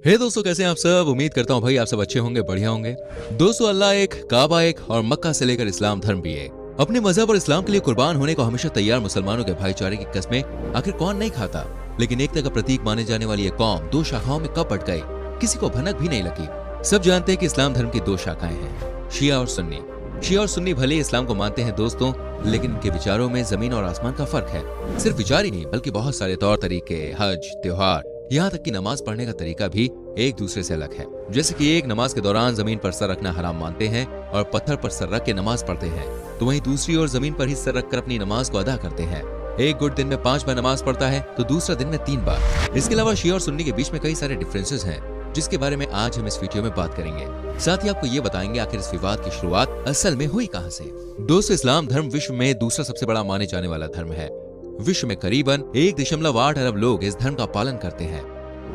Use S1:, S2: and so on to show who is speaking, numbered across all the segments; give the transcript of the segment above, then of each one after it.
S1: हे दोस्तों, कैसे हैं आप सब। उम्मीद करता हूँ भाई आप सब अच्छे होंगे, बढ़िया होंगे। दोस्तों, अल्लाह एक, काबा एक और मक्का से लेकर इस्लाम धर्म भी एक। अपने मजहब और इस्लाम के लिए कुर्बान होने को हमेशा तैयार मुसलमानों के भाईचारे की कस्में आखिर कौन नहीं खाता। लेकिन एकता का प्रतीक माने जाने वाली ये कौम दो शाखाओं में कब बट गई, किसी को भनक भी नहीं लगी। सब जानते हैं कि इस्लाम धर्म की दो शाखाएं हैं, शिया और सुन्नी। शिया और सुन्नी भले इस्लाम को मानते हैं दोस्तों, लेकिन इनके विचारों में जमीन और आसमान का फर्क है। सिर्फ विचार ही नहीं बल्कि बहुत सारे तौर तरीके, हज, त्योहार, यहाँ तक कि नमाज पढ़ने का तरीका भी एक दूसरे से अलग है। जैसे कि एक नमाज के दौरान जमीन पर सर रखना हराम मानते हैं और पत्थर पर सर रख के नमाज पढ़ते हैं, तो वहीं दूसरी ओर जमीन पर ही सर रखकर अपनी नमाज को अदा करते हैं। एक गुट दिन में 5 बार नमाज पढ़ता है तो दूसरा दिन में 3 बार। इसके अलावा शिया और सुन्नी के बीच में कई सारे डिफरेंसेस हैं, जिसके बारे में आज हम इस वीडियो में बात करेंगे। साथ ही आपको ये बताएंगे आखिर इस विवाद की शुरुआत असल में हुई कहां से। दोस्तों, इस्लाम धर्म विश्व में दूसरा सबसे बड़ा माने जाने वाला धर्म है। विश्व में करीबन 1.8 अरब लोग इस धर्म का पालन करते हैं।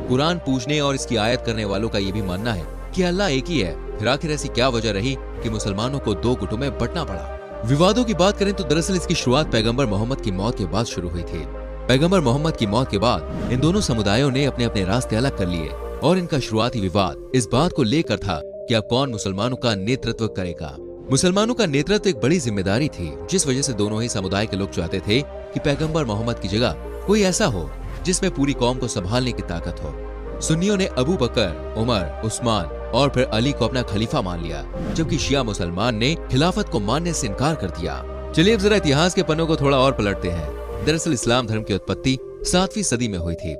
S1: कुरान पूजने और इसकी आयत करने वालों का ये भी मानना है कि अल्लाह एक ही है। फिर आखिर ऐसी क्या वजह रही कि मुसलमानों को दो गुटों में बंटना पड़ा। विवादों की बात करें तो दरअसल इसकी शुरुआत पैगंबर मोहम्मद की मौत के बाद शुरू हुई थी। पैगंबर मोहम्मद की मौत के बाद इन दोनों समुदायों ने अपने अपने रास्ते अलग कर लिए और इनका शुरुआती विवाद इस बात को लेकर था कि अब कौन मुसलमानों का नेतृत्व करेगा। मुसलमानों का नेतृत्व एक बड़ी जिम्मेदारी थी, जिस वजह से दोनों ही समुदाय के लोग चाहते थे कि पैगंबर मोहम्मद की जगह कोई ऐसा हो जिसमें पूरी कौम को संभालने की ताकत हो। सुन्नियों ने अबू बकर, उमर, उस्मान और फिर अली को अपना खलीफा मान लिया, जबकि शिया मुसलमान ने खिलाफत को मानने से इनकार कर दिया। चलिए अब जरा इतिहास के पन्नों को थोड़ा और पलटते हैं। दरअसल इस्लाम धर्म की उत्पत्ति 7वीं सदी में हुई थी।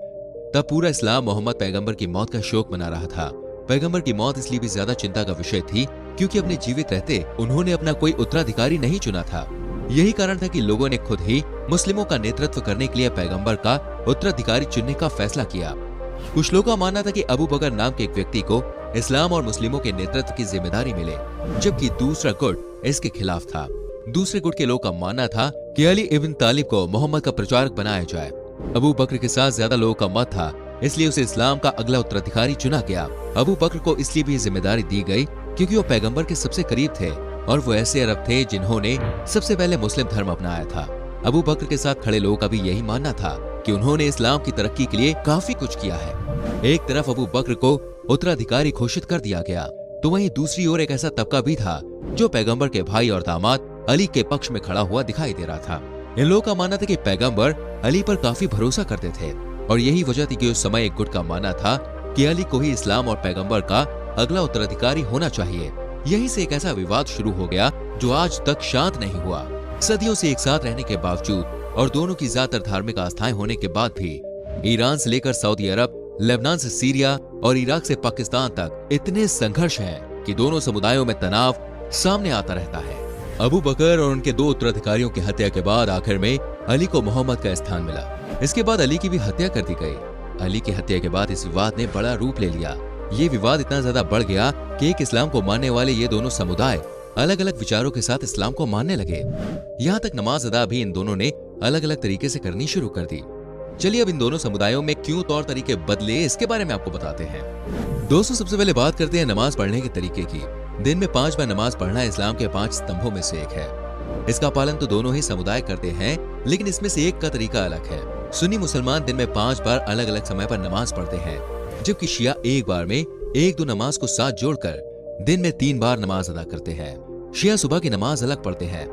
S1: तब पूरा इस्लाम मोहम्मद पैगंबर की मौत का शोक मना रहा था। पैगंबर की मौत इसलिए भी ज्यादा चिंता का विषय थी क्योंकि अपने जीवित रहते उन्होंने अपना कोई उत्तराधिकारी नहीं चुना था। यही कारण था कि लोगों ने खुद ही मुस्लिमों का नेतृत्व करने के लिए पैगंबर का उत्तराधिकारी चुनने का फैसला किया। कुछ लोगों का मानना था कि अबू बकर नाम के एक व्यक्ति को इस्लाम और मुस्लिमों के नेतृत्व की जिम्मेदारी मिले, जबकि दूसरा गुट इसके खिलाफ था। दूसरे गुट के लोगों का मानना था कि अली इब्न तालिब को मोहम्मद का प्रचारक बनाया जाए। अबू बकर के साथ ज्यादा लोगों का मत था, इसलिए उसे इस्लाम का अगला उत्तराधिकारी चुना गया। अबू बकर को इसलिए भी जिम्मेदारी दी गई क्योंकि वो पैगंबर के सबसे करीब थे और वो ऐसे अरब थे जिन्होंने सबसे पहले मुस्लिम धर्म अपनाया था। अबू बकर के साथ खड़े लोगों का भी यही मानना था कि उन्होंने इस्लाम की तरक्की के लिए काफी कुछ किया है। एक तरफ अबू बकर को उत्तराधिकारी घोषित कर दिया गया, तो वहीं दूसरी ओर एक ऐसा तबका भी था जो पैगंबर के भाई और दामाद अली के पक्ष में खड़ा हुआ दिखाई दे रहा था। इन लोगों का मानना था कि पैगंबर अली पर काफी भरोसा करते थे और यही वजह थी कि उस समय एक गुट का मानना था कि अली को ही इस्लाम और पैगंबर का अगला उत्तराधिकारी होना चाहिए। यही से एक ऐसा विवाद शुरू हो गया जो आज तक शांत नहीं हुआ। सदियों से एक साथ रहने के बावजूद और दोनों की ज्यादातर धार्मिक आस्थाएं होने के बाद भी ईरान से लेकर सऊदी अरब, लेबनान से सीरिया और इराक से पाकिस्तान तक इतने संघर्ष हैं कि दोनों समुदायों में तनाव सामने आता रहता है। अबू बकर और उनके 2 उत्तराधिकारियों की हत्या के बाद आखिर में अली को मोहम्मद का स्थान मिला। इसके बाद अली की भी हत्या कर दी गई। अली की हत्या के बाद इस विवाद ने बड़ा रूप ले लिया। ये विवाद इतना ज्यादा बढ़ गया कि एक इस्लाम को मानने वाले ये दोनों समुदाय अलग अलग विचारों के साथ इस्लाम को मानने लगे। यहाँ तक नमाज अदा भी इन दोनों ने अलग अलग तरीके से करनी शुरू कर दी। चलिए अब इन दोनों समुदायों में क्यों तौर तरीके बदले, इसके बारे में आपको बताते हैं। दोस्तों, सबसे पहले बात करते हैं नमाज पढ़ने के तरीके की। दिन में 5 बार नमाज पढ़ना इस्लाम के 5 स्तंभों में से एक है। इसका पालन तो दोनों ही समुदाय करते हैं, लेकिन इसमें से एक का तरीका अलग है। सुन्नी मुसलमान दिन में 5 बार अलग अलग समय पर नमाज पढ़ते हैं, जबकि शिया एक बार में 1-2 नमाज को साथ जोड़कर दिन में 3 बार नमाज अदा करते हैं। शिया सुबह की नमाज अलग पढ़ते हैं।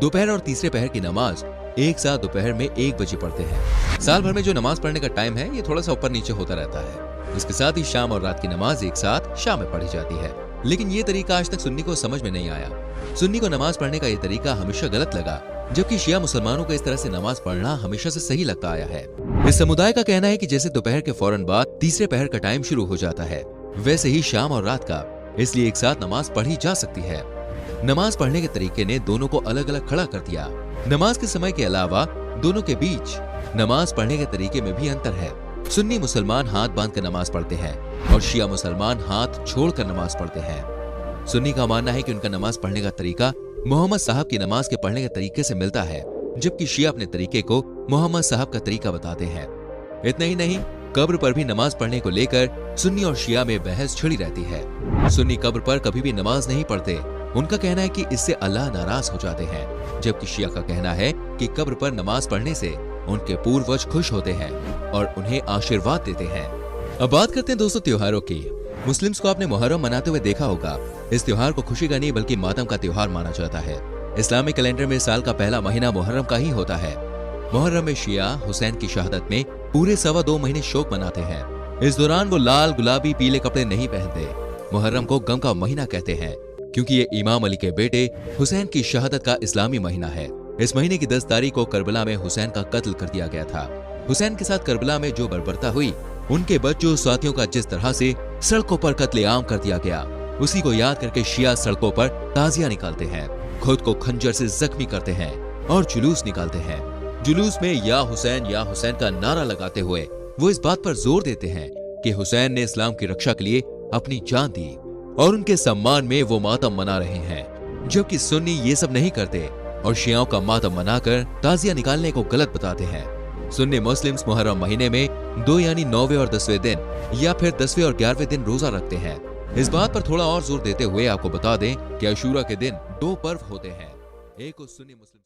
S1: दोपहर और तीसरे पहर की नमाज एक साथ दोपहर में 1 बजे पढ़ते हैं। साल भर में जो नमाज पढ़ने का टाइम है ये थोड़ा सा ऊपर नीचे होता रहता है। इसके साथ ही शाम और रात की नमाज एक साथ शाम में पढ़ी जाती है, लेकिन ये तरीका आज तक सुन्नी को समझ में नहीं आया। सुन्नी को नमाज पढ़ने का ये तरीका हमेशा गलत लगा, जबकि शिया मुसलमानों को इस तरह से नमाज पढ़ना हमेशा से सही लगता आया है। इस समुदाय का कहना है कि जैसे दोपहर के फौरन बाद तीसरे पहर का टाइम शुरू हो जाता है, वैसे ही शाम और रात का, इसलिए एक साथ नमाज पढ़ी जा सकती है। नमाज पढ़ने के तरीके ने दोनों को अलग अलग खड़ा कर दिया। नमाज के समय के अलावा दोनों के बीच नमाज पढ़ने के तरीके में भी अंतर है। सुन्नी मुसलमान हाथ बांधकर नमाज पढ़ते हैं और शिया मुसलमान हाथ छोड़कर नमाज पढ़ते हैं। सुन्नी का मानना है कि उनका नमाज पढ़ने का तरीका मोहम्मद साहब की नमाज के पढ़ने के तरीके से मिलता है, जबकि शिया अपने तरीके को मोहम्मद साहब का तरीका बताते हैं। इतना ही नहीं, कब्र पर भी नमाज पढ़ने को लेकर सुन्नी और शिया में बहस छिड़ी रहती है। सुन्नी कब्र पर कभी भी नमाज नहीं पढ़ते। उनका कहना है कि इससे अल्लाह नाराज हो जाते हैं, जबकि शिया का कहना है कि कब्र पर नमाज पढ़ने से उनके पूर्वज खुश होते हैं और उन्हें आशीर्वाद देते हैं। अब बात करते हैं दोस्तों त्योहारों की। मुस्लिम्स को आपने मुहर्रम मनाते हुए देखा होगा। इस त्योहार को खुशी का नहीं बल्कि मातम का त्योहार माना जाता है। इस्लामिक कैलेंडर में साल का पहला महीना मुहर्रम का ही होता है। मुहर्रम में शिया हुसैन की शहादत में पूरे 2.25 महीने शोक मनाते हैं। इस दौरान वो लाल गुलाबी पीले कपड़े नहीं पहनते। मुहर्रम को गम का महीना कहते हैं क्योंकि ये इमाम अली के बेटे हुसैन की शहादत का इस्लामी महीना है। इस महीने की 10 तारीख को करबला में हुसैन का कत्ल कर दिया गया था। हुसैन के साथ करबला में जो बर्बरता हुई, उनके बच्चों साथियों का जिस तरह से सड़कों पर कत्लेआम कर दिया गया, उसी को याद करके शिया सड़कों पर ताजिया निकालते हैं, खुद को खंजर से जख्मी करते हैं और जुलूस निकालते हैं। जुलूस में या हुसैन का नारा लगाते हुए वो इस बात पर जोर देते हैं कि हुसैन ने इस्लाम की रक्षा के लिए अपनी जान दी और उनके सम्मान में वो मातम मना रहे हैं। जबकि सुन्नी ये सब नहीं करते और शियाओं का मातम मनाकर ताजिया निकालने को गलत बताते हैं। सुन्नी मुस्लिम्स मुहर्रम महीने में 2 यानी 9वें और 10वें दिन या फिर 10वें और 11वें दिन रोजा रखते हैं। इस बात पर थोड़ा और जोर देते हुए आपको बता दें कि अशूरा के दिन 2 पर्व होते हैं। एक सुन्नी मुस्लिम